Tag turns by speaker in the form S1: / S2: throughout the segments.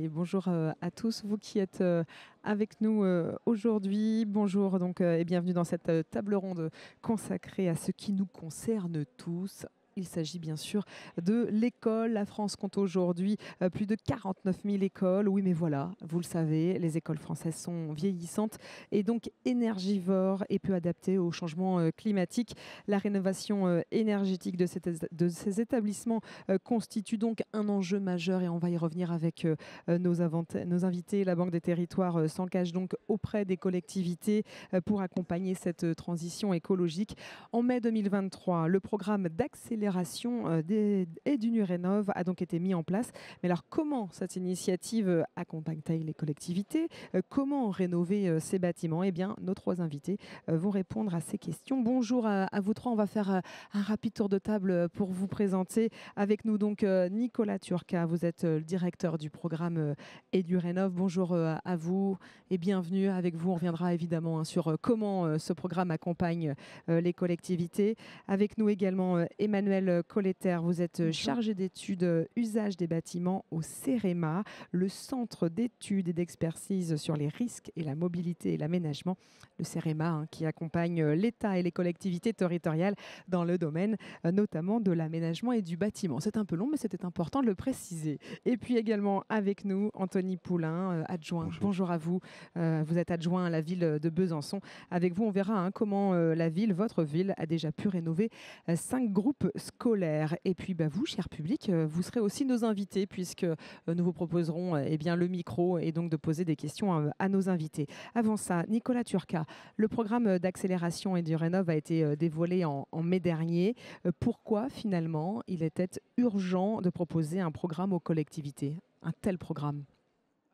S1: Et bonjour à tous, vous qui êtes avec nous aujourd'hui. Bonjour donc, et bienvenue dans cette table ronde consacrée à ce qui nous concerne tous. Il s'agit bien sûr de l'école. La France compte aujourd'hui plus de 49 000 écoles. Oui, mais voilà, vous le savez, les écoles françaises sont vieillissantes et donc énergivores et peu adaptées au changement climatique. La rénovation énergétique de ces établissements constitue donc un enjeu majeur et on va y revenir avec nos invités. La Banque des Territoires s'engage donc auprès des collectivités pour accompagner cette transition écologique. En mai 2023, le programme d'accélération EduNuRénov a donc été mis en place. Mais alors comment cette initiative accompagne-t-elle les collectivités? Comment rénover ces bâtiments? Eh bien, nos trois invités vont répondre à ces questions. Bonjour à vous trois. On va faire un rapide tour de table pour vous présenter. Avec nous donc Nicolas Turca, vous êtes le directeur du programme EduRénov. Bonjour à vous et bienvenue. Avec vous, on reviendra évidemment sur comment ce programme accompagne les collectivités. Avec nous également Emmanuel Colletter, vous êtes
S2: Bonjour.
S1: chargé d'études usage des bâtiments au CEREMA, le centre d'études et d'expertise sur les risques et la mobilité et l'aménagement. Le CEREMA qui accompagne l'État et les collectivités territoriales dans le domaine notamment de l'aménagement et du bâtiment. C'est un peu long, mais c'était important de le préciser. Et puis également avec nous, Anthony Poulain, adjoint. Bonjour à vous. Vous êtes adjoint à la ville de Besançon. Avec vous, on verra comment la ville, votre ville, a déjà pu rénover 5 groupes scolaires. Et puis vous, cher public, vous serez aussi nos invités puisque nous vous proposerons bien, le micro et donc de poser des questions à nos invités. Avant ça, Nicolas Turca, le programme d'accélération EduRénov a été dévoilé en mai dernier. Pourquoi finalement il était urgent de proposer un programme aux collectivités, un tel programme?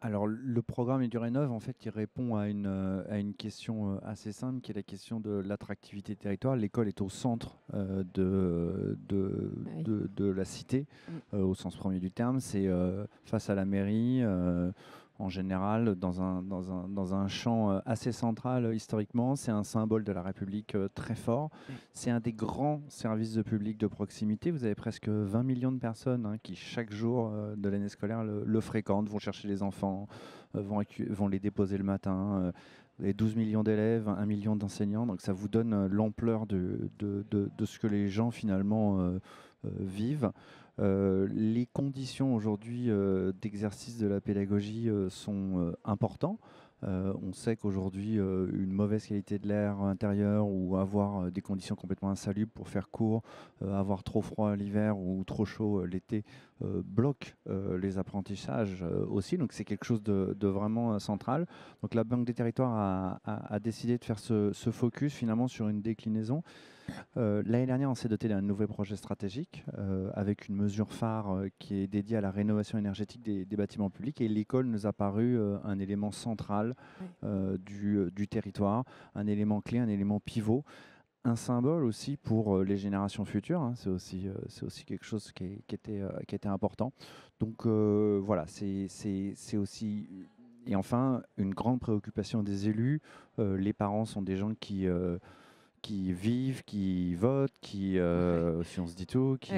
S2: Alors, le programme EduRénov, en fait, il répond à une question assez simple, qui est la question de l'attractivité du territoire. L'école est au centre
S1: Oui.
S2: de la cité, au sens premier du terme. C'est face à la mairie, en général, dans un champ assez central historiquement. C'est un symbole de la République très fort. C'est un des grands services de public de proximité. Vous avez presque 20 millions de personnes qui, chaque jour de l'année scolaire, le fréquentent, vont chercher les enfants, vont les déposer le matin. Les 12 millions d'élèves, 1 million d'enseignants. Donc ça vous donne l'ampleur de ce que les gens finalement vivent. Les conditions aujourd'hui d'exercice de la pédagogie sont importantes. On sait qu'aujourd'hui, une mauvaise qualité de l'air intérieur ou avoir des conditions complètement insalubres pour faire court, avoir trop froid l'hiver ou trop chaud l'été, bloque les apprentissages aussi. Donc c'est quelque chose de vraiment central. Donc la Banque des Territoires a décidé de faire ce focus finalement sur une déclinaison. L'année dernière, on s'est doté d'un nouveau projet stratégique avec une mesure phare qui est dédiée à la rénovation énergétique des bâtiments publics. Et l'école nous a paru un élément central du territoire, un élément clé, un élément pivot. Un symbole aussi pour les générations futures, hein. C'est aussi quelque chose qui était important. Donc voilà, c'est aussi... Et enfin, une grande préoccupation des élus. Les parents sont des gens qui vivent, qui votent, si on se dit tout, qui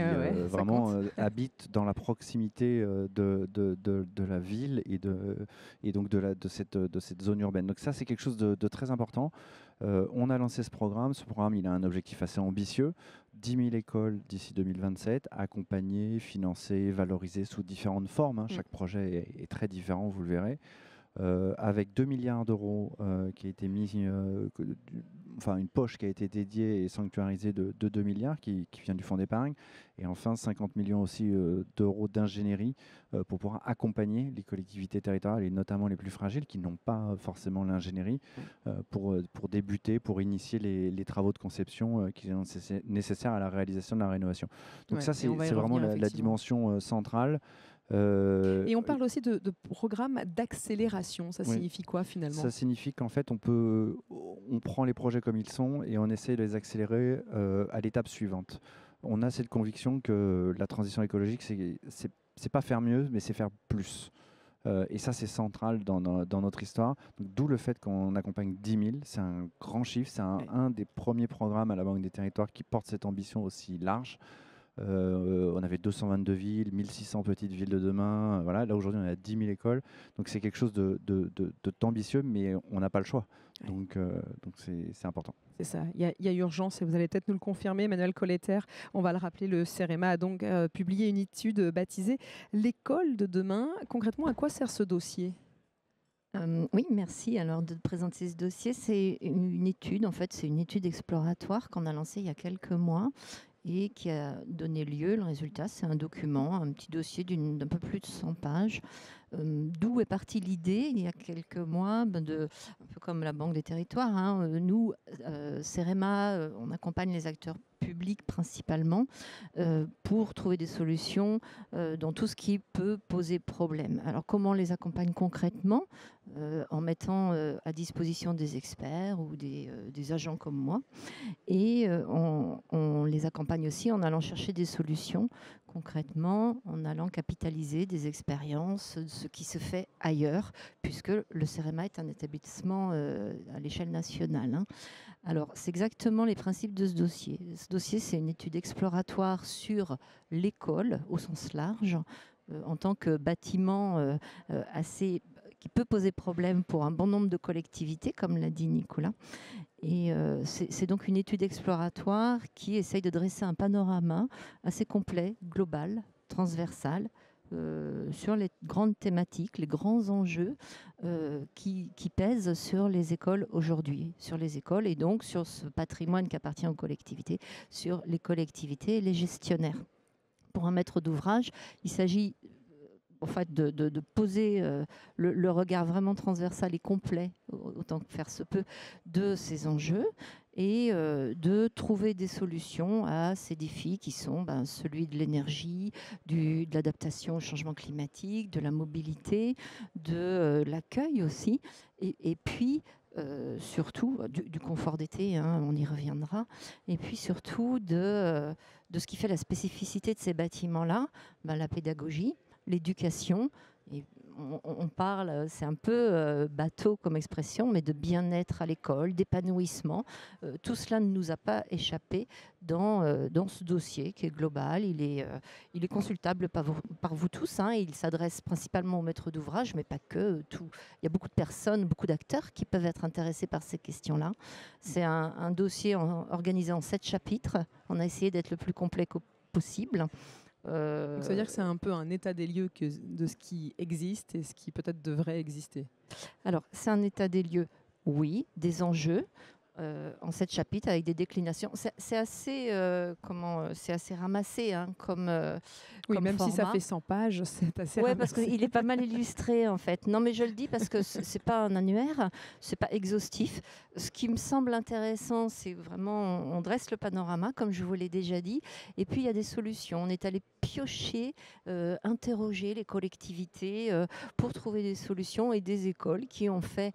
S2: vraiment habitent dans la proximité de la ville et donc de cette zone urbaine. Donc ça, c'est quelque chose de très important. On a lancé ce programme. Ce programme, il a un objectif assez ambitieux. 10 000 écoles d'ici 2027, accompagnées, financées, valorisées sous différentes formes. Chaque projet est très différent, vous le verrez. Avec 2 milliards d'euros qui a été mis, enfin une poche qui a été dédiée et sanctuarisée de 2 milliards qui vient du fonds d'épargne, et enfin 50 millions aussi d'euros d'ingénierie pour pouvoir accompagner les collectivités territoriales et notamment les plus fragiles qui n'ont pas forcément l'ingénierie pour débuter, pour initier les travaux de conception qui sont nécessaires à la réalisation de la rénovation. Donc ça, c'est vraiment la dimension centrale.
S1: Et on parle aussi de programme d'accélération. Ça signifie quoi finalement?
S2: Ça signifie qu'en fait, on prend les projets comme ils sont et on essaie de les accélérer à l'étape suivante. On a cette conviction que la transition écologique, c'est pas faire mieux, mais c'est faire plus. Et ça, c'est central dans notre histoire. D'où le fait qu'on accompagne 10 000. C'est un grand chiffre. C'est un des premiers programmes à la Banque des Territoires qui porte cette ambition aussi large. On avait 222 villes, 1600 petites villes de demain. Voilà. Là, aujourd'hui, on a 10 000 écoles. Donc, c'est quelque chose d'ambitieux, mais on n'a pas le choix.
S1: Ouais.
S2: Donc c'est important.
S1: C'est ça, il y a urgence et vous allez peut-être nous le confirmer, Emmanuel Colletter. On va le rappeler, le CEREMA a donc publié une étude baptisée L'école de demain. Concrètement, à quoi sert ce dossier ?
S3: Oui, merci. Alors de présenter ce dossier, c'est une étude, en fait, c'est une étude exploratoire qu'on a lancée il y a quelques mois et qui a donné lieu, le résultat, c'est un document, un petit dossier d'un peu plus de 100 pages. D'où est partie l'idée, il y a quelques mois, un peu comme la Banque des Territoires, hein, nous, CEREMA, on accompagne les acteurs publics principalement pour trouver des solutions dans tout ce qui peut poser problème. Alors comment on les accompagne concrètement en mettant à disposition des experts ou des agents comme moi. Et on les accompagne aussi en allant chercher des solutions concrètement, en allant capitaliser des expériences, ce qui se fait ailleurs, puisque le CEREMA est un établissement à l'échelle nationale. Hein. Alors, c'est exactement les principes de ce dossier. Ce dossier, c'est une étude exploratoire sur l'école au sens large, en tant que bâtiment assez qui peut poser problème pour un bon nombre de collectivités, comme l'a dit Nicolas. Et c'est donc une étude exploratoire qui essaye de dresser un panorama assez complet, global, transversal, sur les grandes thématiques, les grands enjeux qui pèsent sur les écoles aujourd'hui, sur les écoles et donc sur ce patrimoine qui appartient aux collectivités, sur les collectivités et les gestionnaires. Pour un maître d'ouvrage, il s'agit en fait, de poser le regard vraiment transversal et complet, autant que faire se peut, de ces enjeux et de trouver des solutions à ces défis qui sont celui de l'énergie, de l'adaptation au changement climatique, de la mobilité, de l'accueil aussi, et puis surtout du confort d'été, hein, on y reviendra, et puis surtout de ce qui fait la spécificité de ces bâtiments-là, la pédagogie, l'éducation. Et on parle, c'est un peu bateau comme expression, mais de bien-être à l'école, d'épanouissement. Tout cela ne nous a pas échappé dans ce dossier qui est global. Il est consultable par vous tous. Hein, il s'adresse principalement aux maîtres d'ouvrage, mais pas que. Il y a beaucoup de personnes, beaucoup d'acteurs qui peuvent être intéressés par ces questions-là. C'est un dossier organisé en 7 chapitres. On a essayé d'être le plus complet possible.
S1: Donc ça veut dire que c'est un peu un état des lieux de ce qui existe et ce qui peut-être devrait exister.
S3: Alors, c'est un état des lieux, oui, des enjeux en 7 chapitres avec des déclinations. C'est assez, c'est assez ramassé hein, comme
S1: oui,
S3: comme
S1: même
S3: format.
S1: si ça fait 100 pages, c'est assez
S3: Oui,
S1: ramassé.
S3: parce qu'il est pas mal illustré en fait. Non, mais je le dis parce que c'est pas un annuaire, c'est pas exhaustif. Ce qui me semble intéressant, c'est vraiment on dresse le panorama, comme je vous l'ai déjà dit, et puis il y a des solutions. On est allé piocher, interroger les collectivités pour trouver des solutions et des écoles qui ont fait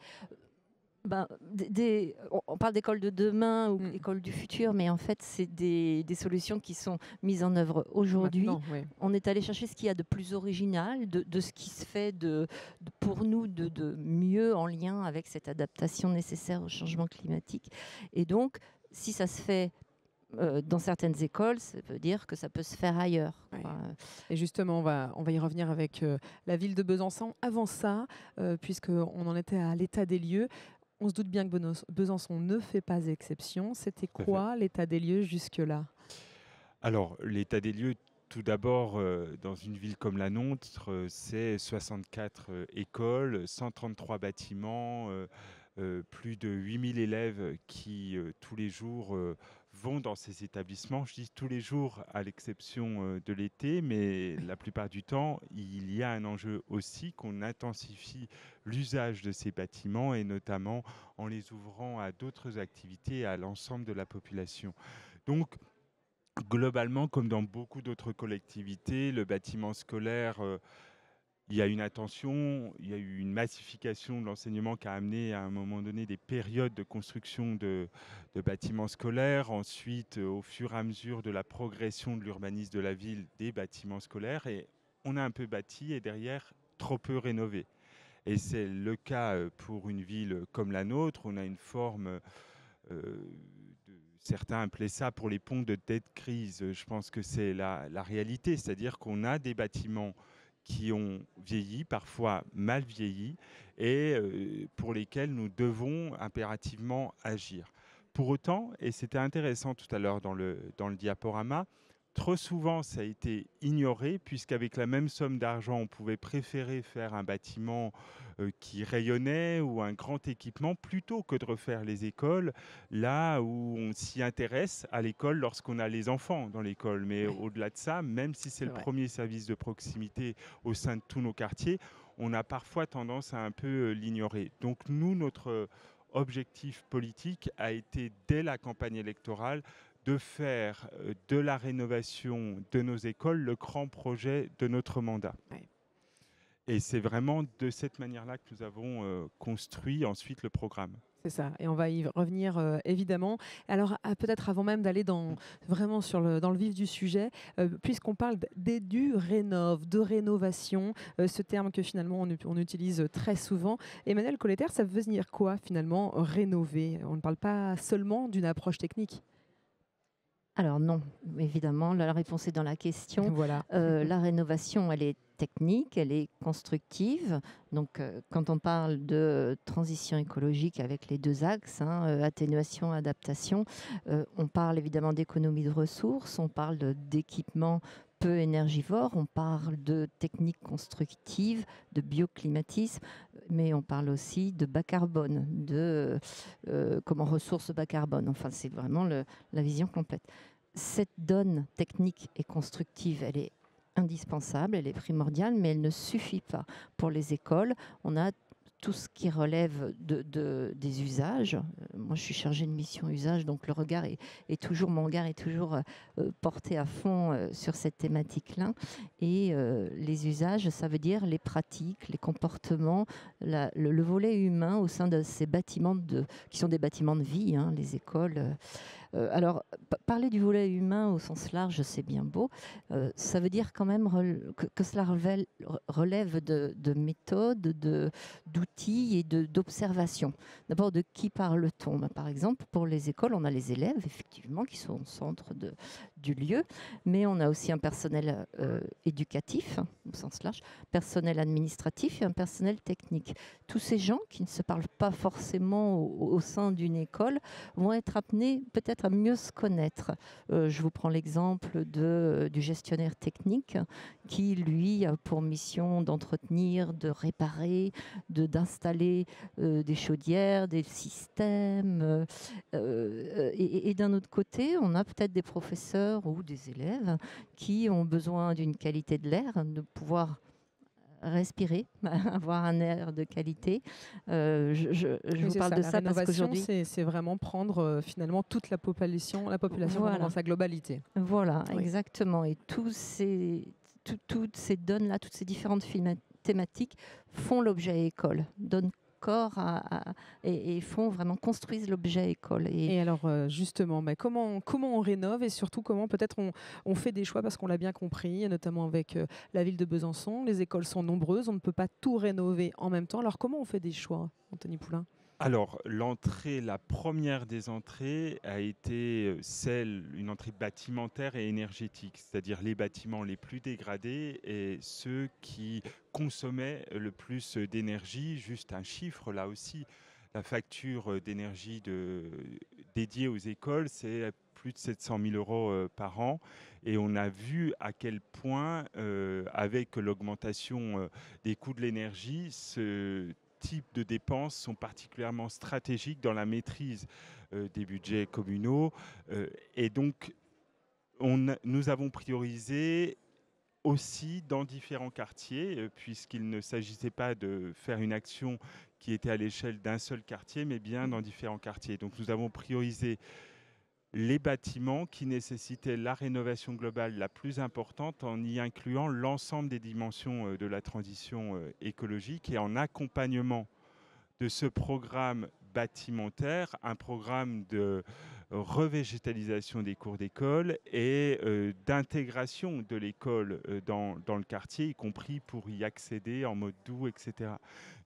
S3: on parle d'école de demain ou école du futur, mais en fait, c'est des solutions qui sont mises en œuvre aujourd'hui.
S1: Oui.
S3: On est allé chercher ce qu'il y a de plus original, de ce qui se fait pour nous de mieux en lien avec cette adaptation nécessaire au changement climatique. Et donc, si ça se fait dans certaines écoles, ça veut dire que ça peut se faire ailleurs.
S1: Ouais. Et justement, on va y revenir avec la ville de Besançon. Avant ça, puisqu'on en était à l'état des lieux, on se doute bien que Besançon ne fait pas exception. C'était quoi l'état des lieux jusque-là ?
S4: Alors, l'état des lieux, tout d'abord, dans une ville comme la nôtre, c'est 64 écoles, 133 bâtiments, plus de 8000 élèves qui, tous les jours, vont dans ces établissements. Je dis tous les jours, à l'exception de l'été, mais la plupart du temps, il y a un enjeu aussi qu'on intensifie l'usage de ces bâtiments et notamment en les ouvrant à d'autres activités et à l'ensemble de la population. Donc, globalement, comme dans beaucoup d'autres collectivités, le bâtiment scolaire, il y a une attention, il y a eu une massification de l'enseignement qui a amené à un moment donné des périodes de construction de bâtiments scolaires. Ensuite, au fur et à mesure de la progression de l'urbanisme de la ville, des bâtiments scolaires. Et on a un peu bâti et derrière, trop peu rénové. Et c'est le cas pour une ville comme la nôtre. On a une forme de certains appelaient ça pour les ponts de dette crise. Je pense que c'est la réalité, c'est-à-dire qu'on a des bâtiments qui ont vieilli, parfois mal vieilli, et pour lesquels nous devons impérativement agir. Pour autant, et c'était intéressant tout à l'heure dans le diaporama, trop souvent ça a été ignoré, puisqu'avec la même somme d'argent, on pouvait préférer faire un bâtiment qui rayonnait ou un grand équipement plutôt que de refaire les écoles, là où on s'y intéresse à l'école lorsqu'on a les enfants dans l'école. Mais au-delà de ça, même si c'est le premier service de proximité au sein de tous nos quartiers, on a parfois tendance à un peu l'ignorer. Donc nous, notre objectif politique a été, dès la campagne électorale, de faire de la rénovation de nos écoles le grand projet de notre mandat.
S1: Ouais.
S4: Et c'est vraiment de cette manière-là que nous avons construit ensuite le programme.
S1: C'est ça, et on va y revenir évidemment. Alors peut-être avant même d'aller vraiment dans le vif du sujet, puisqu'on parle d'édu-rénov, de rénovation, ce terme que finalement on utilise très souvent. Emmanuel Colletter, ça veut dire quoi finalement rénover? On ne parle pas seulement d'une approche technique.
S3: Alors non, évidemment, la réponse est dans la question.
S1: Voilà.
S3: La rénovation, elle est technique, elle est constructive. Donc, quand on parle de transition écologique avec les deux axes, atténuation, adaptation, on parle évidemment d'économie de ressources, on parle d'équipements peu énergivores, on parle de techniques constructives, de bioclimatisme, mais on parle aussi de bas carbone, de ressources bas carbone. Enfin, c'est vraiment la vision complète. Cette donne technique et constructive, elle est indispensable, elle est primordiale, mais elle ne suffit pas. Pour les écoles, on a tout ce qui relève des usages. Moi, je suis chargée de mission usage, donc mon regard est toujours porté à fond sur cette thématique-là. Et les usages, ça veut dire les pratiques, les comportements, le volet humain au sein de ces bâtiments qui sont des bâtiments de vie, les écoles. Alors, parler du volet humain au sens large, c'est bien beau. Ça veut dire quand même que cela relève de méthodes, d'outils et d'observations. D'abord, de qui parle-t-on? Par exemple, pour les écoles, on a les élèves, effectivement, qui sont au centre du lieu, mais on a aussi un personnel éducatif, au sens large, personnel administratif et un personnel technique. Tous ces gens qui ne se parlent pas forcément au sein d'une école vont être amenés peut-être à mieux se connaître. Je vous prends l'exemple du gestionnaire technique qui, lui, a pour mission d'entretenir, de réparer, d'installer des chaudières, des systèmes. Et d'un autre côté, on a peut-être des professeurs ou des élèves qui ont besoin d'une qualité de l'air, de pouvoir respirer, avoir un air de qualité. Je vous parle de ça parce qu'aujourd'hui,
S1: c'est vraiment prendre finalement toute la population
S3: voilà,
S1: dans sa globalité.
S3: Voilà, oui. Exactement. Et toutes ces donnes-là, toutes ces différentes thématiques font l'objet école, donnent corps et construisent l'objet école.
S1: Et alors justement, comment on rénove et surtout comment peut-être on fait des choix, parce qu'on l'a bien compris, notamment avec la ville de Besançon, les écoles sont nombreuses, on ne peut pas tout rénover en même temps. Alors comment on fait des choix, Anthony Poulain?
S4: Alors, la première des entrées a été une entrée bâtimentaire et énergétique, c'est-à-dire les bâtiments les plus dégradés et ceux qui consommaient le plus d'énergie. Juste un chiffre là aussi, la facture d'énergie dédiée aux écoles, c'est plus de 700 000 € par an. Et on a vu à quel point, avec l'augmentation des coûts de l'énergie, ce type de dépenses sont particulièrement stratégiques dans la maîtrise des budgets communaux. Et donc, nous avons priorisé aussi dans différents quartiers, puisqu'il ne s'agissait pas de faire une action qui était à l'échelle d'un seul quartier, mais bien dans différents quartiers. Donc, nous avons priorisé les bâtiments qui nécessitaient la rénovation globale la plus importante en y incluant l'ensemble des dimensions de la transition écologique et en accompagnement de ce programme bâtimentaire, un programme de revégétalisation des cours d'école et d'intégration de l'école dans le quartier, y compris pour y accéder en mode doux, etc.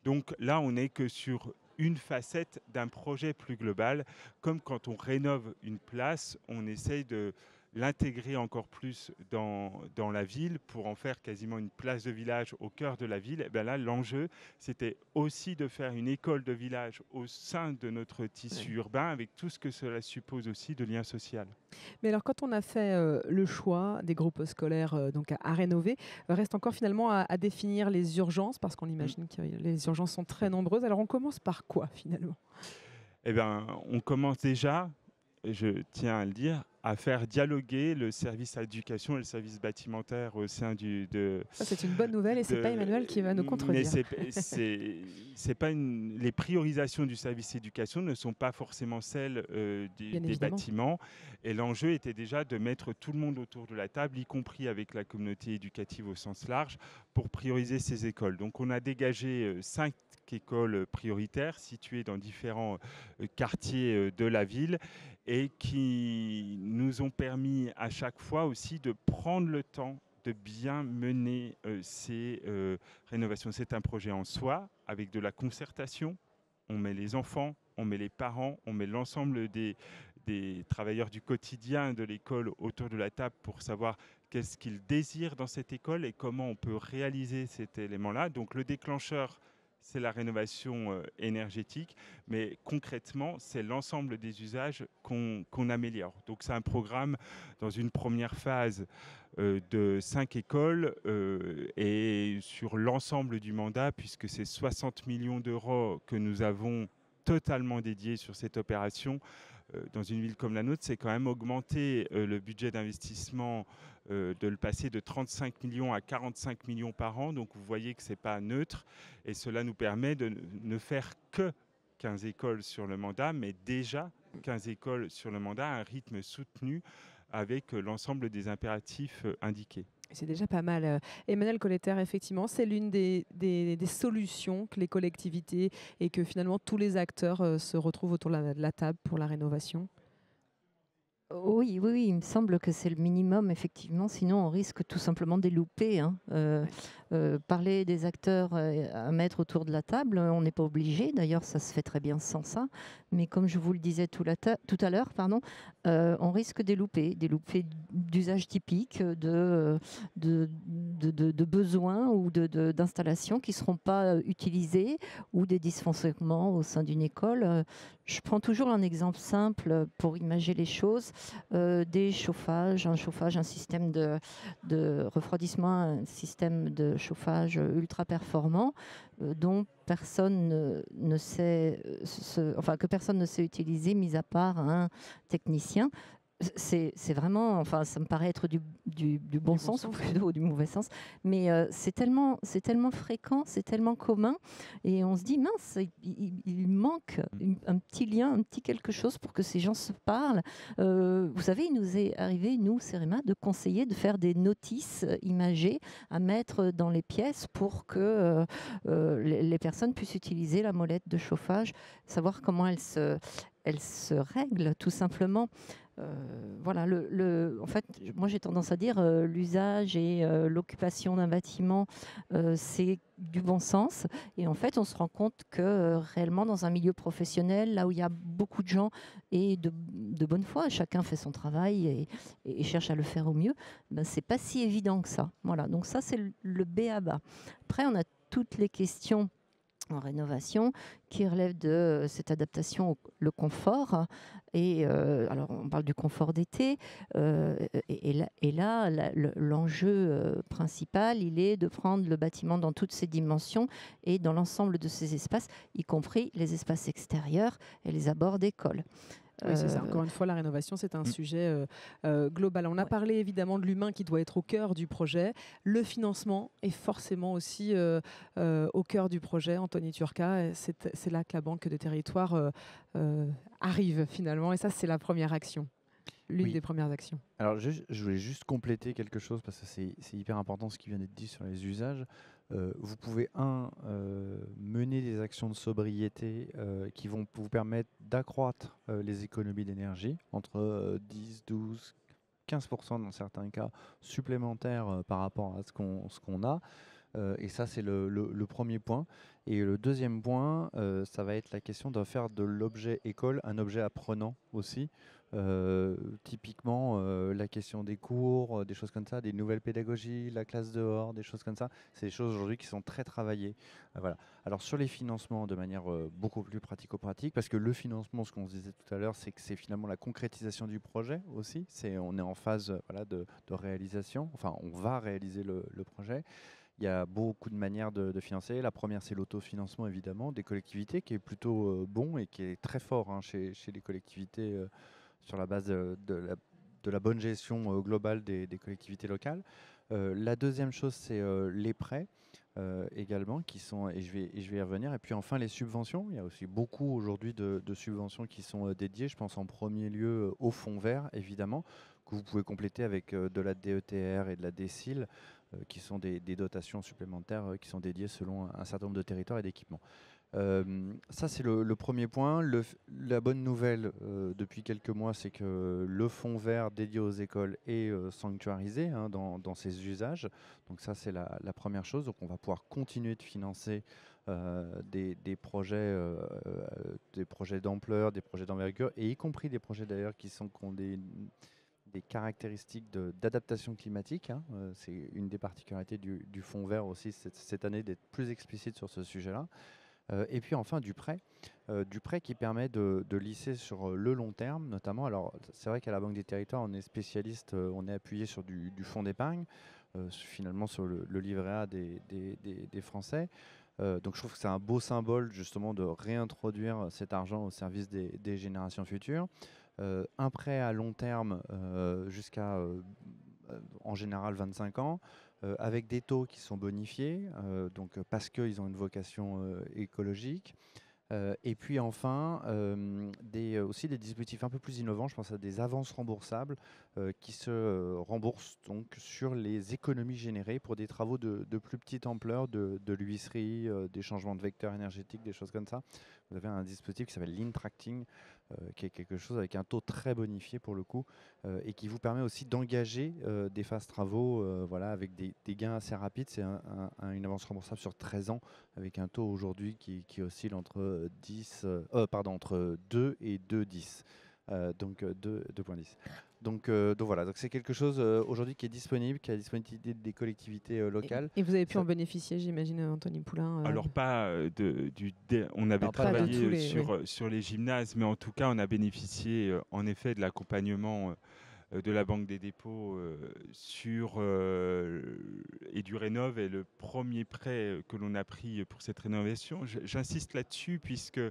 S4: Donc là, on n'est que sur une facette d'un projet plus global. Comme quand on rénove une place, on essaye de l'intégrer encore plus dans la ville pour en faire quasiment une place de village au cœur de la ville. Et bien là, l'enjeu, c'était aussi de faire une école de village au sein de notre tissu urbain, avec tout ce que cela suppose aussi de lien social.
S1: Mais alors, quand on a fait le choix des groupes scolaires donc à rénover, reste encore finalement à définir les urgences, parce qu'on imagine que les urgences sont très nombreuses. Alors, on commence par quoi finalement?
S4: Eh bien, on commence déjà, je tiens à le dire, à faire dialoguer le service éducation et le service bâtimentaire au sein
S1: Ça, c'est une bonne nouvelle et c'est pas Emmanuel qui va nous contredire.
S4: Mais c'est pas les priorisations du service éducation ne sont pas forcément celles des bâtiments. Et l'enjeu était déjà de mettre tout le monde autour de la table, y compris avec la communauté éducative au sens large, pour prioriser ces écoles. Donc on a dégagé 5 écoles prioritaires situées dans différents quartiers de la ville et qui nous ont permis à chaque fois aussi de prendre le temps de bien mener ces rénovations. C'est un projet en soi, avec de la concertation. On met les enfants, on met les parents, on met l'ensemble des travailleurs du quotidien de l'école autour de la table pour savoir qu'est-ce qu'ils désirent dans cette école et comment on peut réaliser cet élément-là. Donc le déclencheur, c'est la rénovation énergétique, mais concrètement, c'est l'ensemble des usages qu'on améliore. Donc c'est un programme dans une première phase de 5 écoles et sur l'ensemble du mandat, puisque c'est 60 millions d'euros que nous avons totalement dédiés sur cette opération. Dans une ville comme la nôtre, c'est quand même augmenter le budget d'investissement, de le passer de 35 millions à 45 millions par an. Donc vous voyez que ce n'est pas neutre et cela nous permet de ne faire que 15 écoles sur le mandat, mais déjà 15 écoles sur le mandat à un rythme soutenu avec l'ensemble des impératifs indiqués.
S1: C'est déjà pas mal. Emmanuel Colletter, effectivement, c'est l'une des solutions que les collectivités et que finalement tous les acteurs se retrouvent autour de la table pour la rénovation.
S3: Oui, oui, oui, il me semble que c'est le minimum, effectivement. Sinon, on risque tout simplement de les louper, hein. Parler des acteurs à mettre autour de la table, on n'est pas obligé. D'ailleurs, ça se fait très bien sans ça. Mais comme je vous le disais tout à l'heure, on risque des loupés d'usages typiques, de besoins ou d'installations qui ne seront pas utilisés ou des dysfonctionnements au sein d'une école. Je prends toujours un exemple simple pour imager les choses. Des chauffages, un système de refroidissement, un système de chauffage ultra performant dont personne ne sait, que personne ne sait utiliser, mis à part un technicien. C'est vraiment, enfin, ça me paraît être du bon sens, ou plutôt du mauvais sens, mais c'est tellement fréquent, c'est tellement commun, et on se dit, mince, il manque un petit lien, un petit quelque chose pour que ces gens se parlent. Vous savez, il nous est arrivé, nous, CEREMA, de conseiller de faire des notices imagées à mettre dans les pièces pour que les personnes puissent utiliser la molette de chauffage, savoir comment elle se règle, tout simplement. Voilà, en fait, moi j'ai tendance à dire l'usage et l'occupation d'un bâtiment, c'est du bon sens. Et en fait, on se rend compte que réellement, dans un milieu professionnel, là où il y a beaucoup de gens et de bonne foi, chacun fait son travail et cherche à le faire au mieux, ben, c'est pas si évident que ça. Voilà, donc ça, c'est le B à bas. Après, on a toutes les questions en rénovation qui relèvent de cette adaptation le confort. Et alors, on parle du confort d'été. Et là, l'enjeu principal, il est de prendre le bâtiment dans toutes ses dimensions et dans l'ensemble de ses espaces, y compris les espaces extérieurs et les abords d'école.
S1: Oui, c'est ça. Encore une fois, la rénovation, c'est un sujet global. On a parlé évidemment de l'humain qui doit être au cœur du projet. Le financement est forcément aussi au cœur du projet. Anthony Turca, c'est là que la Banque des Territoires arrive finalement. Et ça, c'est la première action. L'une des premières actions.
S2: Alors, je voulais juste compléter quelque chose parce que c'est hyper important ce qui vient d'être dit sur les usages. Vous pouvez, mener des actions de sobriété qui vont vous permettre d'accroître les économies d'énergie entre 10, 12, 15% dans certains cas supplémentaires par rapport à ce qu'on a. Et ça, c'est le premier point. Et le deuxième point, ça va être la question de faire de l'objet école un objet apprenant aussi. Typiquement, la question des cours, des choses comme ça, des nouvelles pédagogies, la classe dehors, des choses comme ça, c'est des choses aujourd'hui qui sont très travaillées. Voilà. Alors sur les financements, de manière beaucoup plus pratico-pratique, parce que le financement, ce qu'on se disait tout à l'heure, c'est que c'est finalement la concrétisation du projet aussi. On est en phase voilà, de réalisation, enfin on va réaliser le projet. Il y a beaucoup de manières de financer. La première, c'est l'autofinancement, évidemment, des collectivités, qui est plutôt bon et qui est très fort chez les collectivités sur la base de la bonne gestion globale des collectivités locales. La deuxième chose, c'est les prêts également, qui sont, et je vais y revenir. Et puis enfin, les subventions. Il y a aussi beaucoup aujourd'hui de subventions qui sont dédiées. Je pense en premier lieu au fonds vert, évidemment, que vous pouvez compléter avec de la DETR et de la DSIL, qui sont des dotations supplémentaires qui sont dédiées selon un certain nombre de territoires et d'équipements. Ça, c'est le premier point. La bonne nouvelle depuis quelques mois, c'est que le fonds vert dédié aux écoles est sanctuarisé dans ses usages. Donc ça, c'est la première chose. Donc on va pouvoir continuer de financer des projets d'ampleur, des projets d'envergure, et y compris des projets d'ailleurs qui ont des caractéristiques d'adaptation climatique. C'est une des particularités du fonds vert aussi cette année, d'être plus explicite sur ce sujet-là. Et puis enfin du prêt qui permet de lisser sur le long terme notamment. Alors c'est vrai qu'à la Banque des Territoires, on est spécialiste, on est appuyé sur du fonds d'épargne, finalement sur le livret A des Français. Donc je trouve que c'est un beau symbole justement de réintroduire cet argent au service des générations futures. Un prêt à long terme jusqu'à en général 25 ans, avec des taux qui sont bonifiés, donc parce qu'ils ont une vocation écologique. Et puis enfin, aussi des dispositifs un peu plus innovants, je pense à des avances remboursables qui se remboursent donc sur les économies générées pour des travaux de plus petite ampleur, de l'huisserie, des changements de vecteurs énergétiques, des choses comme ça. Vous avez un dispositif qui s'appelle l'Intracting, qui est quelque chose avec un taux très bonifié pour le coup, et qui vous permet aussi d'engager des phases travaux voilà, avec des gains assez rapides. C'est une avance remboursable sur 13 ans avec un taux aujourd'hui qui oscille entre, entre 2 et 2,10. Donc 2,10. Donc voilà, donc c'est quelque chose aujourd'hui qui est disponible, qui est à la disponibilité des collectivités locales.
S1: Et vous avez pu en bénéficier, j'imagine, Anthony Poulain
S4: Alors pas on avait
S2: Alors, pas
S4: travaillé sur les gymnases, mais en tout cas on a bénéficié en effet de l'accompagnement de la Banque des dépôts et du Rénov est le premier prêt que l'on a pris pour cette rénovation. J'insiste là-dessus puisque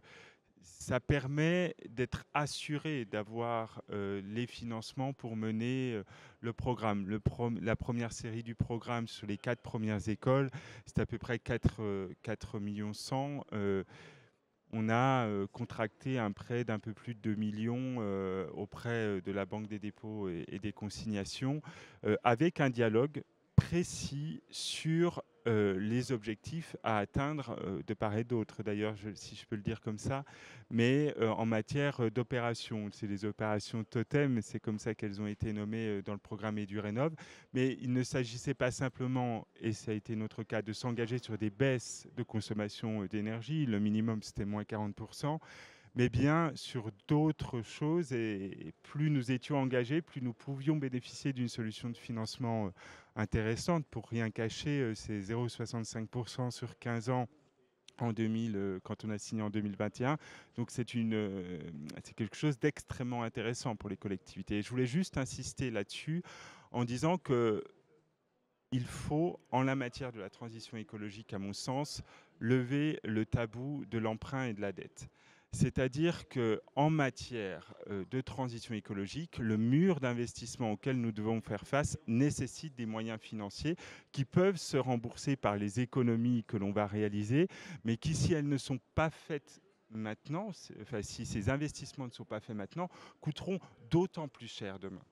S4: ça permet d'être assuré d'avoir les financements pour mener le programme. La première série du programme sur les 4 premières écoles, c'est à peu près 4 millions 100. On a contracté un prêt d'un peu plus de 2 millions auprès de la Banque des dépôts et des consignations, avec un dialogue précis sur les objectifs à atteindre de part et d'autre, d'ailleurs, si je peux le dire comme ça, mais en matière d'opérations. C'est les opérations totem, c'est comme ça qu'elles ont été nommées dans le programme EduRénov. Mais il ne s'agissait pas simplement, et ça a été notre cas, de s'engager sur des baisses de consommation d'énergie. Le minimum, c'était moins 40%. Mais bien sur d'autres choses, et plus nous étions engagés, plus nous pouvions bénéficier d'une solution de financement intéressante. Pour rien cacher, c'est 0,65% sur 15 ans en 2000, quand on a signé en 2021. Donc c'est quelque chose d'extrêmement intéressant pour les collectivités. Et je voulais juste insister là-dessus en disant que il faut, en la matière de la transition écologique, à mon sens, lever le tabou de l'emprunt et de la dette. C'est-à-dire qu'en matière de transition écologique, le mur d'investissement auquel nous devons faire face nécessite des moyens financiers qui peuvent se rembourser par les économies que l'on va réaliser, mais qui, si elles ne sont pas faites maintenant, si ces investissements ne sont pas faits maintenant, coûteront d'autant plus cher demain.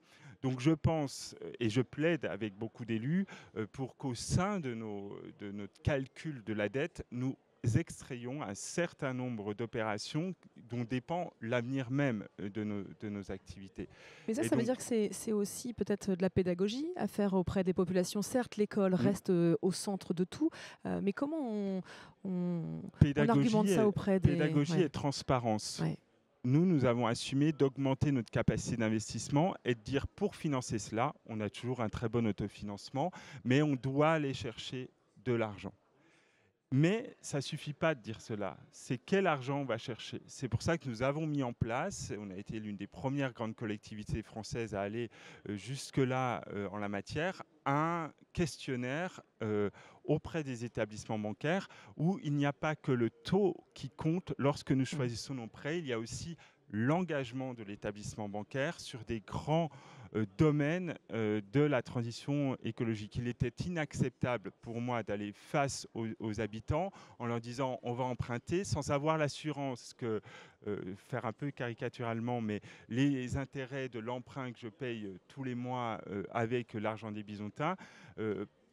S4: Donc je pense, et je plaide avec beaucoup d'élus, pour qu'au sein de notre calcul de la dette, nous extrayons un certain nombre d'opérations dont dépend l'avenir même de nos activités.
S1: Mais ça
S4: Et
S1: veut
S4: donc,
S1: dire que c'est aussi peut-être de la pédagogie à faire auprès des populations. Certes, l'école
S4: Mm.
S1: reste au centre de tout, mais comment on argumente
S4: pédagogie,
S1: ça auprès des...
S4: pédagogie
S1: Ouais,
S4: et transparence.
S1: ouais.
S4: Nous avons assumé d'augmenter notre capacité d'investissement et de dire pour financer cela, on a toujours un très bon autofinancement, mais on doit aller chercher de l'argent. Mais ça ne suffit pas de dire cela. C'est quel argent on va chercher. C'est pour ça que nous avons mis en place, on a été l'une des premières grandes collectivités françaises à aller jusque-là en la matière, un questionnaire auprès des établissements bancaires où il n'y a pas que le taux qui compte lorsque nous choisissons nos prêts, il y a aussi l'engagement de l'établissement bancaire sur des grands domaine de la transition écologique. Il était inacceptable pour moi d'aller face aux habitants en leur disant on va emprunter sans avoir l'assurance que, faire un peu caricaturalement, mais les intérêts de l'emprunt que je paye tous les mois avec l'argent des Bisontins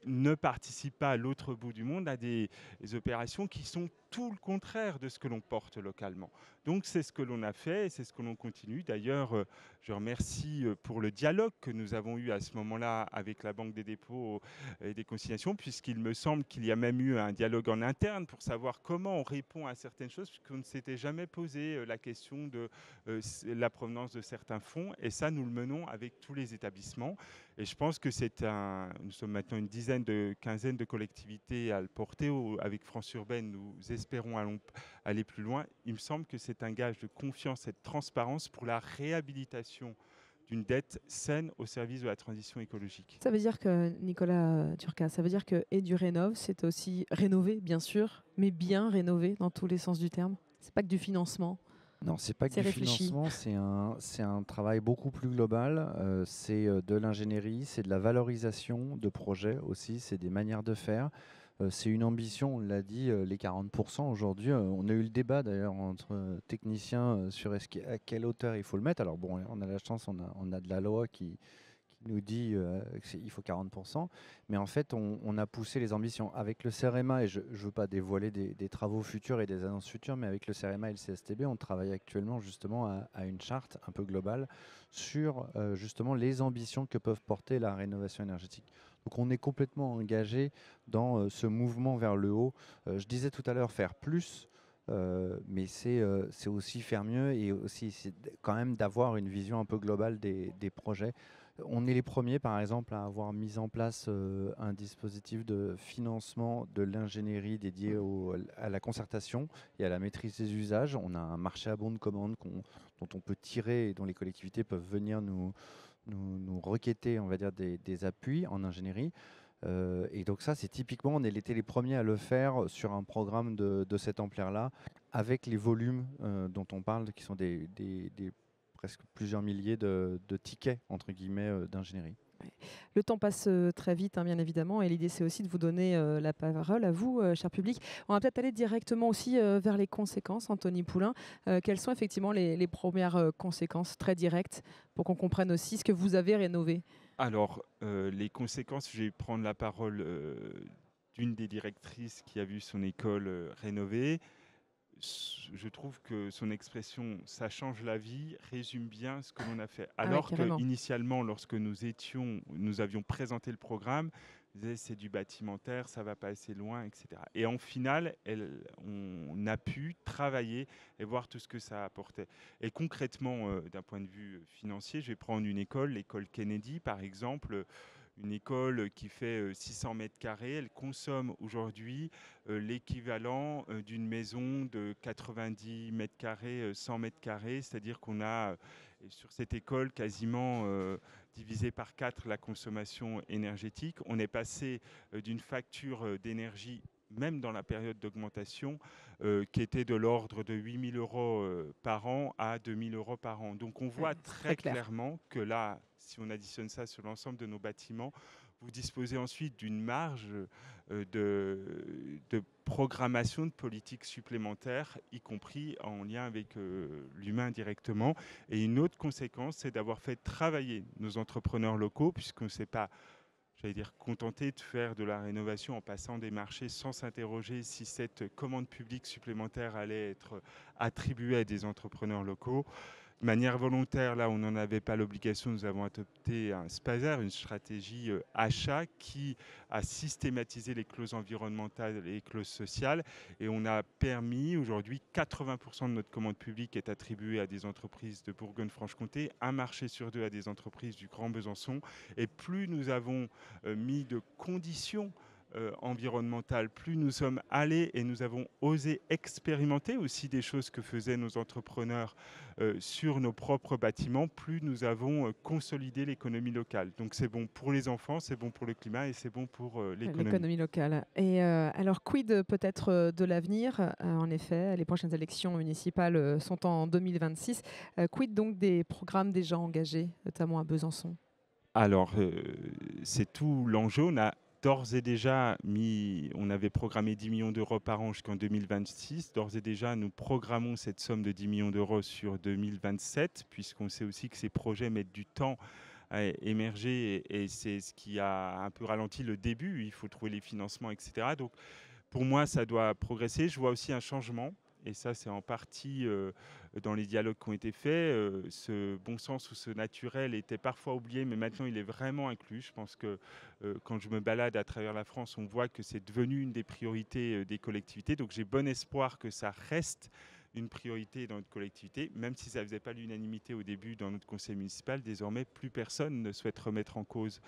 S4: ne participent pas à l'autre bout du monde à des opérations qui sont tout le contraire de ce que l'on porte localement. Donc c'est ce que l'on a fait et c'est ce que l'on continue. D'ailleurs, je remercie pour le dialogue que nous avons eu à ce moment-là avec la Banque des dépôts et des consignations, puisqu'il me semble qu'il y a même eu un dialogue en interne pour savoir comment on répond à certaines choses, puisqu'on ne s'était jamais posé la question de la provenance de certains fonds. Et ça, nous le menons avec tous les établissements. Et je pense que nous sommes maintenant une quinzaine de collectivités à le porter. Avec France Urbaine, nous espérons aller plus loin. Il me semble que c'est un gage de confiance et de transparence pour la réhabilitation d'une dette saine au service de la transition écologique.
S1: Ça veut dire que, Nicolas Turca, ça veut dire que EduRénov, c'est aussi rénover, bien sûr, mais bien rénover dans tous les sens du terme. C'est pas que du financement.
S2: Non, c'est pas que
S1: C'est
S2: du
S1: réfléchi.
S2: financement, c'est un travail beaucoup plus global. C'est de l'ingénierie, c'est de la valorisation de projets aussi, c'est des manières de faire. C'est une ambition, on l'a dit, les 40% aujourd'hui. On a eu le débat d'ailleurs entre techniciens sur à quelle hauteur il faut le mettre. Alors bon, on a la chance, on a de la loi qui nous dit qu'il faut 40%. Mais en fait, on a poussé les ambitions. Avec le CEREMA, et je ne veux pas dévoiler des travaux futurs et des annonces futures, mais avec le CEREMA et le CSTB, on travaille actuellement justement à une charte un peu globale sur justement les ambitions que peuvent porter la rénovation énergétique. Donc on est complètement engagé dans ce mouvement vers le haut. Je disais tout à l'heure faire plus, mais c'est aussi faire mieux et aussi c'est quand même d'avoir une vision un peu globale des projets. On est les premiers, par exemple, à avoir mis en place un dispositif de financement de l'ingénierie dédié à la concertation et à la maîtrise des usages. On a un marché à bon de commande dont on peut tirer et dont les collectivités peuvent venir nous requêter, on va dire, des appuis en ingénierie. Et donc ça, c'est typiquement, on était les premiers à le faire sur un programme de cette ampleur-là, avec les volumes dont on parle, qui sont des presque plusieurs milliers de tickets, entre guillemets, d'ingénierie.
S1: Le temps passe très vite, hein, bien évidemment, et l'idée, c'est aussi de vous donner la parole à vous, cher public. On va peut-être aller directement aussi vers les conséquences, Anthony Poulain. Quelles sont effectivement les premières conséquences très directes pour qu'on comprenne aussi ce que vous avez rénové?
S4: Alors, les conséquences, je vais prendre la parole d'une des directrices qui a vu son école rénovée. Je trouve que son expression « ça change la vie » résume bien ce que l'on a fait. Alors qu'initialement, lorsque nous avions présenté le programme, on disait c'est du bâtimentaire, ça va pas assez loin, etc. Et en final, on a pu travailler et voir tout ce que ça apportait. Et concrètement, d'un point de vue financier, je vais prendre une école, l'école Kennedy par exemple, une école qui fait 600 mètres carrés, elle consomme aujourd'hui l'équivalent d'une maison de 90 mètres carrés, 100 mètres carrés, c'est-à-dire qu'on a sur cette école quasiment divisé par 4 la consommation énergétique. On est passé d'une facture d'énergie, même dans la période d'augmentation, qui était de l'ordre de 8 000 euros par an à 2 000 euros par an. Donc on voit très clairement que là, si on additionne ça sur l'ensemble de nos bâtiments, vous disposez ensuite d'une marge de programmation de politique supplémentaire, y compris en lien avec l'humain directement. Et une autre conséquence, c'est d'avoir fait travailler nos entrepreneurs locaux, puisqu'on ne sait pas j'allais dire, contenté de faire de la rénovation en passant des marchés sans s'interroger si cette commande publique supplémentaire allait être attribuée à des entrepreneurs locaux. De manière volontaire, là où on n'en avait pas l'obligation, nous avons adopté un SPASAR, une stratégie achat qui a systématisé les clauses environnementales et les clauses sociales. Et on a permis, aujourd'hui, 80% de notre commande publique est attribuée à des entreprises de Bourgogne-Franche-Comté, un marché sur deux à des entreprises du Grand Besançon. Et plus nous avons mis de conditions environnementale, plus nous sommes allés et nous avons osé expérimenter aussi des choses que faisaient nos entrepreneurs sur nos propres bâtiments, plus nous avons consolidé l'économie locale. Donc c'est bon pour les enfants, c'est bon pour le climat et c'est bon pour l'économie.
S1: Locale. Et alors, quid peut-être de l'avenir? En effet, les prochaines élections municipales sont en 2026. Quid donc des programmes déjà engagés, notamment à Besançon?
S4: Alors, c'est tout l'enjeu. On a d'ores et déjà on avait programmé 10 millions d'euros par an jusqu'en 2026. D'ores et déjà, nous programmons cette somme de 10 millions d'euros sur 2027, puisqu'on sait aussi que ces projets mettent du temps à émerger et c'est ce qui a un peu ralenti le début. Il faut trouver les financements, etc. Donc, pour moi, ça doit progresser. Je vois aussi un changement. Et ça, c'est en partie dans les dialogues qui ont été faits. Ce bon sens ou ce naturel était parfois oublié, mais maintenant, il est vraiment inclus. Je pense que quand je me balade à travers la France, on voit que c'est devenu une des priorités des collectivités. Donc, j'ai bon espoir que ça reste une priorité dans notre collectivité, même si ça ne faisait pas l'unanimité au début dans notre conseil municipal. Désormais, plus personne ne souhaite remettre en cause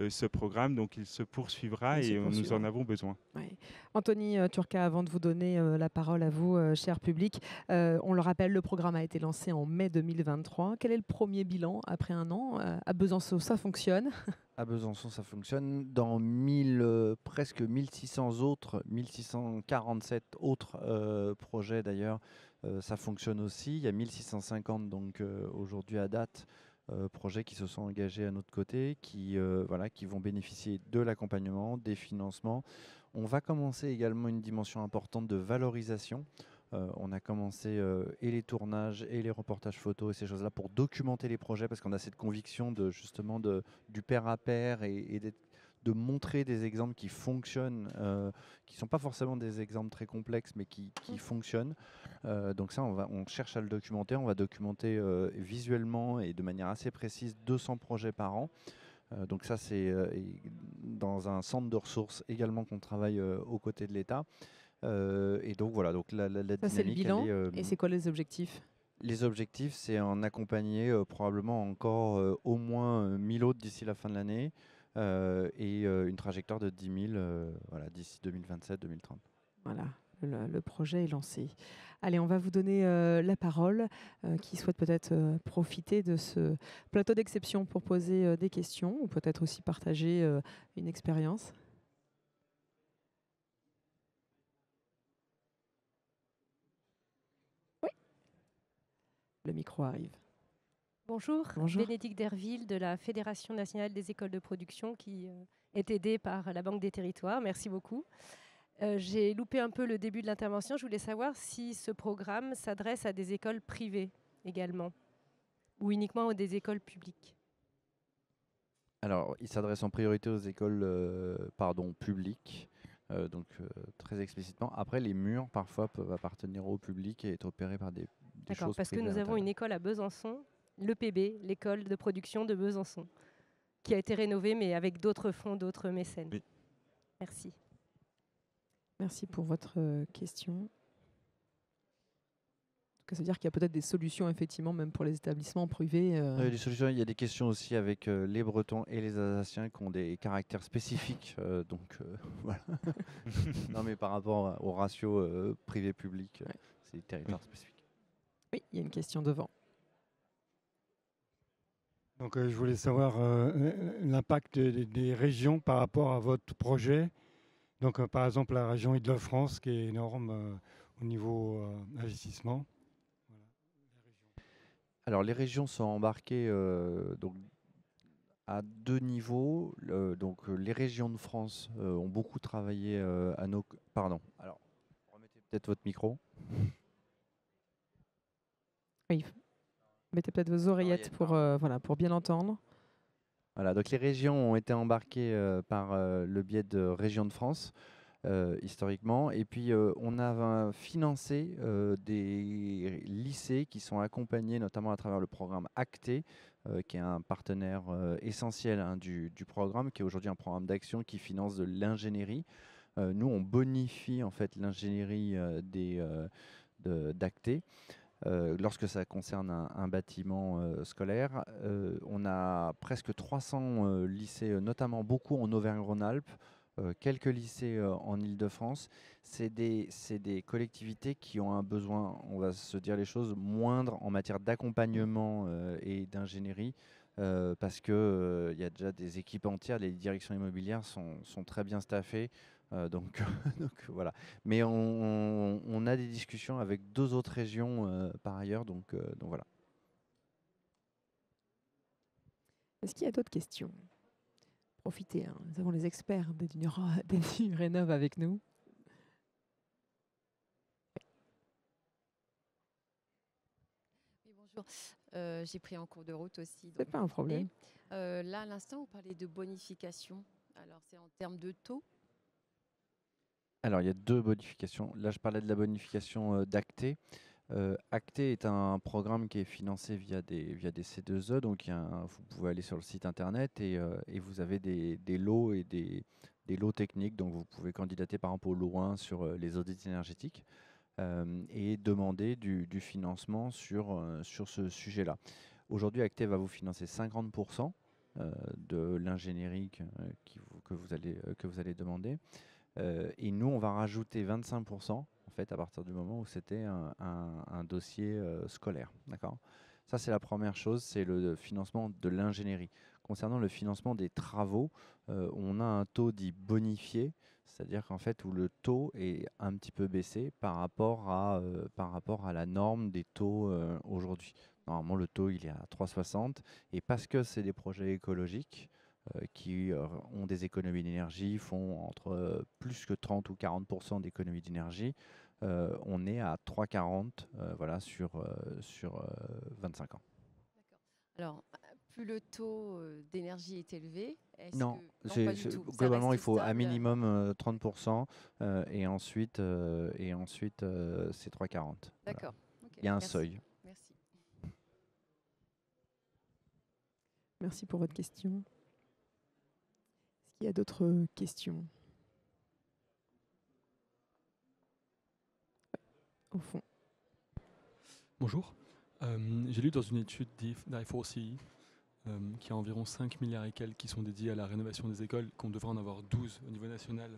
S4: ce programme, donc il se poursuivra et nous en avons besoin.
S1: Ouais. Anthony Turca, avant de vous donner la parole à vous, cher public, on le rappelle, le programme a été lancé en mai 2023. Quel est le premier bilan après un an? À Besançon, ça fonctionne?
S2: À Besançon, ça fonctionne. Dans presque 1647 autres projets d'ailleurs, ça fonctionne aussi. Il y a 1650 donc aujourd'hui à date projets qui se sont engagés à notre côté, qui vont bénéficier de l'accompagnement, des financements. On va commencer également une dimension importante de valorisation. On a commencé et les tournages et les reportages photos et ces choses-là pour documenter les projets parce qu'on a cette conviction du pair à pair et de montrer des exemples qui fonctionnent, qui ne sont pas forcément des exemples très complexes, mais qui fonctionnent. Donc ça, on cherche à le documenter. On va documenter visuellement et de manière assez précise 200 projets par an. Donc ça, c'est dans un centre de ressources également qu'on travaille aux côtés de l'État. Et donc voilà, donc la
S1: Ça,
S2: dynamique,
S1: c'est le bilan. Et c'est quoi les objectifs?
S2: Les objectifs, c'est en accompagner probablement encore au moins 1000 autres d'ici la fin de l'année et une trajectoire de 10 000 d'ici 2027-2030.
S1: Voilà, le projet est lancé. Allez, on va vous donner la parole. Qui souhaite peut-être profiter de ce plateau d'exception pour poser des questions ou peut-être aussi partager une expérience? Oui, le micro arrive.
S5: Bonjour,
S1: Bonjour.
S5: Bénédicte Derville de la Fédération nationale des écoles de production qui est aidée par la Banque des territoires. Merci beaucoup. J'ai loupé un peu le début de l'intervention. Je voulais savoir si ce programme s'adresse à des écoles privées également ou uniquement à des écoles publiques.
S2: Alors, il s'adresse en priorité aux écoles publiques, donc très explicitement. Après, les murs, parfois, peuvent appartenir au public et être opérés par des
S5: D'accord,
S2: choses
S5: parce que
S2: privées
S5: nous avons une école à Besançon, l'EPB, l'école de production de Besançon, qui a été rénovée, mais avec d'autres fonds, d'autres mécènes.
S4: Oui.
S5: Merci.
S1: Merci pour votre question. Ça veut dire qu'il y a peut-être des solutions, effectivement, même pour les établissements privés.
S2: Des solutions, il y a des questions aussi avec les Bretons et les Alsaciens qui ont des caractères spécifiques. Donc, voilà. Non, mais par rapport au ratio privé-public,
S1: Ouais.
S2: c'est des territoires spécifiques.
S1: Oui, il y a une question devant.
S6: Donc, je voulais savoir l'impact des régions par rapport à votre projet. Donc, par exemple, la région Île-de-France qui est énorme au niveau investissement. Voilà.
S2: Alors, les régions sont embarquées donc, à deux niveaux. Donc, les régions de France ont beaucoup travaillé à nos... Pardon. Alors, remettez peut-être votre micro.
S1: Oui. Mettez peut-être vos oreillettes pour bien entendre.
S2: Voilà, donc les régions ont été embarquées par le biais de Régions de France, historiquement. Et puis, on a financé des lycées qui sont accompagnés notamment à travers le programme ACTE, qui est un partenaire essentiel hein, du programme, qui est aujourd'hui un programme d'action qui finance de l'ingénierie. Nous, on bonifie en fait l'ingénierie d'ACTE. Lorsque ça concerne un bâtiment scolaire, on a presque 300 lycées, notamment beaucoup en Auvergne-Rhône-Alpes, quelques lycées en Île-de-France. C'est des collectivités qui ont un besoin, on va se dire les choses, moindre en matière d'accompagnement et d'ingénierie. Parce qu'il y a déjà des équipes entières, les directions immobilières sont très bien staffées. Donc, donc voilà. Mais on a des discussions avec 2 autres régions par ailleurs, donc voilà.
S1: Est-ce qu'il y a d'autres questions? Profitez, hein, nous avons les experts des Rénov avec nous.
S7: Oui, bonjour. J'ai pris en cours de route aussi.
S1: C'est pas un problème.
S7: Là, à l'instant, vous parlez de bonification. Alors, c'est en termes de taux?
S2: Alors, il y a 2 bonifications. Là, je parlais de la bonification d'ACTE. ACTE est un programme qui est financé via des C2E. Donc, vous pouvez aller sur le site internet et vous avez des lots et des lots techniques. Donc, vous pouvez candidater par exemple au lot 1 sur les audits énergétiques et demander du financement sur ce sujet-là. Aujourd'hui, ACTE va vous financer 50% de l'ingénierie que vous allez demander. Et nous, on va rajouter 25% en fait, à partir du moment où c'était un dossier scolaire. D'accord ? Ça, c'est la première chose, c'est le financement de l'ingénierie. Concernant le financement des travaux, on a un taux dit bonifié, c'est-à-dire qu'en fait, où le taux est un petit peu baissé par rapport à la norme des taux aujourd'hui. Normalement, le taux, il est à 3,60. Et parce que c'est des projets écologiques, qui ont des économies d'énergie, font entre plus que 30 ou 40% d'économies d'énergie, on est à 3,40 voilà, sur 25 ans.
S7: D'accord. Alors, plus le taux d'énergie est élevé, est-ce
S2: Non,
S7: que... Non, pas du tout. Ça
S2: globalement, il
S7: reste
S2: faut à
S7: stable.
S2: minimum 30% et ensuite c'est 3,40. Voilà.
S7: D'accord. Ok,
S2: Il y a un
S7: merci.
S2: seuil.
S7: Merci.
S1: Merci pour votre question. Est-ce qu'il y a d'autres questions? Au fond.
S8: Bonjour. J'ai lu dans une étude d'I4CE qu'il y a environ 5 milliards et quelques qui sont dédiés à la rénovation des écoles, qu'on devrait en avoir 12 au niveau national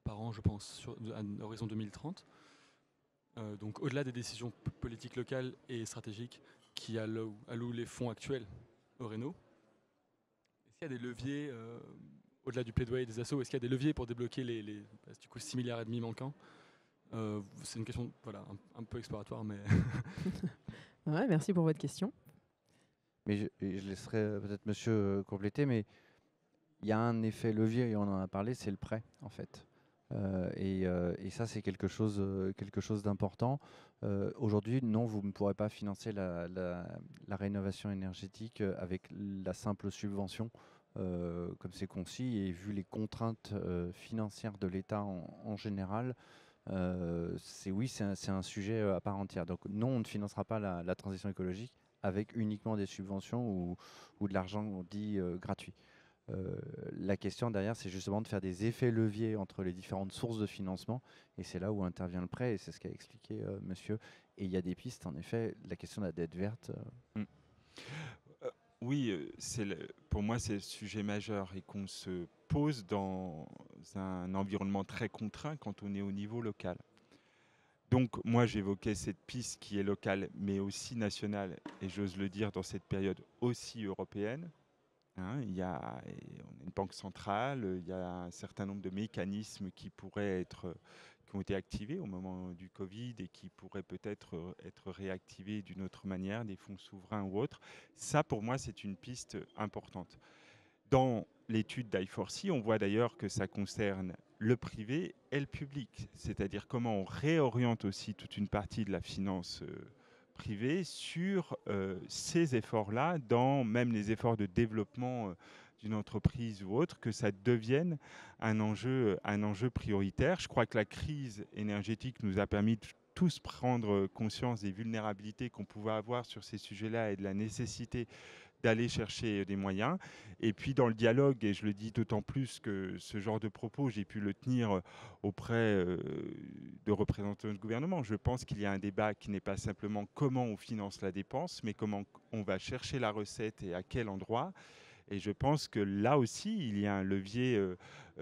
S8: par an, je pense, à l'horizon 2030. Donc au-delà des décisions politiques locales et stratégiques qui allouent les fonds actuels au réno, est-ce qu'il y a des leviers, au-delà du plaidoyer des assos, est-ce qu'il y a des leviers pour débloquer les du coup 6 milliards et demi manquants? C'est une question voilà, un peu exploratoire, mais...
S1: Ouais, merci pour votre question.
S2: Mais je laisserai peut-être monsieur compléter, mais il y a un effet levier, et on en a parlé, c'est le prêt, en fait. Et ça, c'est quelque chose d'important. Aujourd'hui, non, vous ne pourrez pas financer la rénovation énergétique avec la simple subvention, comme c'est conçu, et vu les contraintes financières de l'État en général, c'est un sujet à part entière. Donc non, on ne financera pas la transition écologique avec uniquement des subventions ou de l'argent dit gratuit. La question derrière, c'est justement de faire des effets leviers entre les différentes sources de financement, et c'est là où intervient le prêt, et c'est ce qu'a expliqué monsieur. Et il y a des pistes, en effet, la question de la dette verte.
S4: Oui, pour moi, c'est le sujet majeur et qu'on se pose dans un environnement très contraint quand on est au niveau local. Donc, moi, j'évoquais cette piste qui est locale, mais aussi nationale, et j'ose le dire dans cette période aussi européenne. Hein, on a une banque centrale, il y a un certain nombre de mécanismes qui ont été activés au moment du Covid et qui pourraient peut-être être réactivés d'une autre manière, des fonds souverains ou autres. Ça, pour moi, c'est une piste importante. Dans l'étude d'I4CE, on voit d'ailleurs que ça concerne le privé et le public, c'est-à-dire comment on réoriente aussi toute une partie de la finance privée sur ces efforts-là, dans même les efforts de développement d'une entreprise ou autre, que ça devienne un enjeu prioritaire. Je crois que la crise énergétique nous a permis de tous prendre conscience des vulnérabilités qu'on pouvait avoir sur ces sujets-là et de la nécessité d'aller chercher des moyens. Et puis dans le dialogue, et je le dis d'autant plus que ce genre de propos, j'ai pu le tenir auprès de représentants du gouvernement. Je pense qu'il y a un débat qui n'est pas simplement comment on finance la dépense, mais comment on va chercher la recette et à quel endroit. Et je pense que là aussi, il y a un levier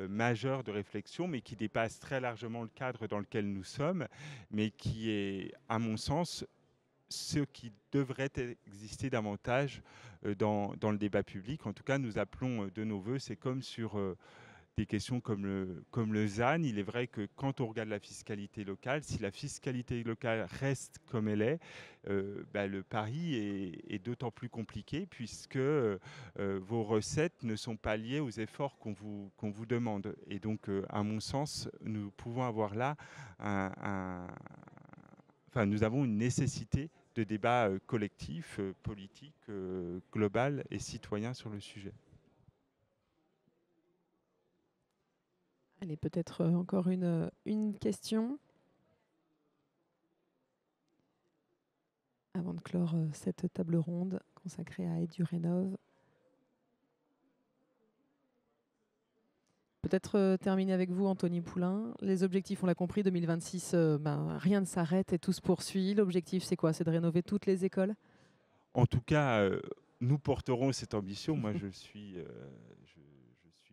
S4: majeur de réflexion, mais qui dépasse très largement le cadre dans lequel nous sommes, mais qui est, à mon sens, ce qui devrait exister davantage dans le débat public. En tout cas, nous appelons de nos voeux, c'est comme sur des questions comme le ZAN. Il est vrai que quand on regarde la fiscalité locale, si la fiscalité locale reste comme elle est, le pari est d'autant plus compliqué puisque vos recettes ne sont pas liées aux efforts qu'on vous demande. Et donc, à mon sens, nous pouvons avoir là nous avons une nécessité de débat collectif, politique, global et citoyen sur le sujet.
S1: Allez, peut-être encore une question avant de clore cette table ronde consacrée à EduRénov. Peut-être terminer avec vous, Anthony Poulain. Les objectifs, on l'a compris, 2026, rien ne s'arrête et tout se poursuit. L'objectif, c'est quoi? C'est de rénover toutes les écoles?
S4: En tout cas, nous porterons cette ambition. Moi, je suis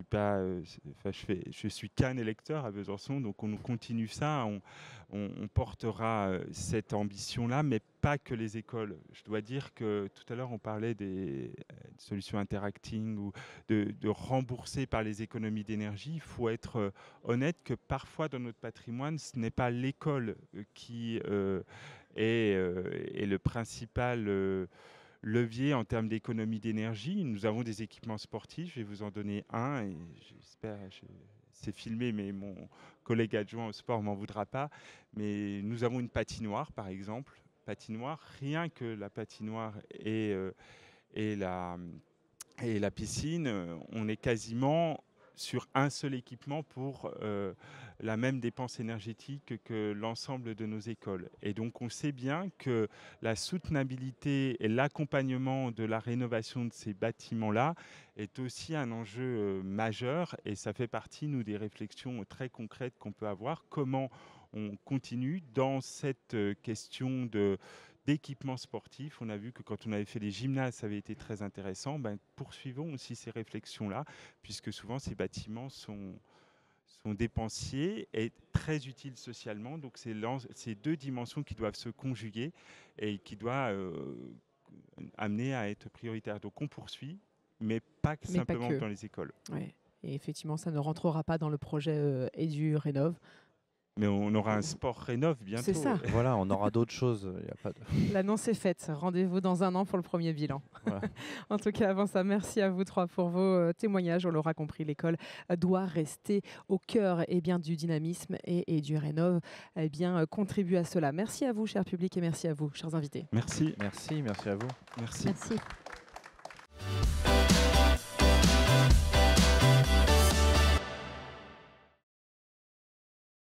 S4: pas, je suis qu'un électeur à Besançon, donc on continue ça. On portera cette ambition-là, mais pas que les écoles. Je dois dire que tout à l'heure, on parlait des solutions interacting ou de rembourser par les économies d'énergie. Il faut être honnête que parfois, dans notre patrimoine, ce n'est pas l'école qui est le principal levier en termes d'économie d'énergie. Nous avons des équipements sportifs, je vais vous en donner un, et j'espère, c'est filmé, mais mon collègue adjoint au sport ne m'en voudra pas, mais nous avons une patinoire, par exemple. Patinoire, rien que la patinoire et la piscine, on est quasiment sur un seul équipement pour la même dépense énergétique que l'ensemble de nos écoles. Et donc on sait bien que la soutenabilité et l'accompagnement de la rénovation de ces bâtiments-là est aussi un enjeu majeur, et ça fait partie, nous, des réflexions très concrètes qu'on peut avoir. Comment on continue dans cette question d'équipements sportifs. On a vu que quand on avait fait les gymnases, ça avait été très intéressant. Poursuivons aussi ces réflexions-là, puisque souvent ces bâtiments sont dépensiers et très utiles socialement. Donc c'est ces deux dimensions qui doivent se conjuguer et qui doivent amener à être prioritaires. Donc on poursuit, mais pas simplement dans les écoles.
S1: Ouais. Et effectivement, ça ne rentrera pas dans le projet EduRénov.
S4: Mais on aura un sport rénov bientôt.
S1: C'est ça.
S2: Voilà, on aura d'autres choses. Y a pas de...
S1: L'annonce est faite. Rendez-vous dans un an pour le premier bilan. Voilà. En tout cas, avant ça, merci à vous trois pour vos témoignages. On l'aura compris, l'école doit rester au cœur du dynamisme, et EduRénov contribue à cela. Merci à vous, cher public, et merci à vous, chers invités.
S4: Merci.
S2: Merci à vous.
S4: Merci.
S3: Merci.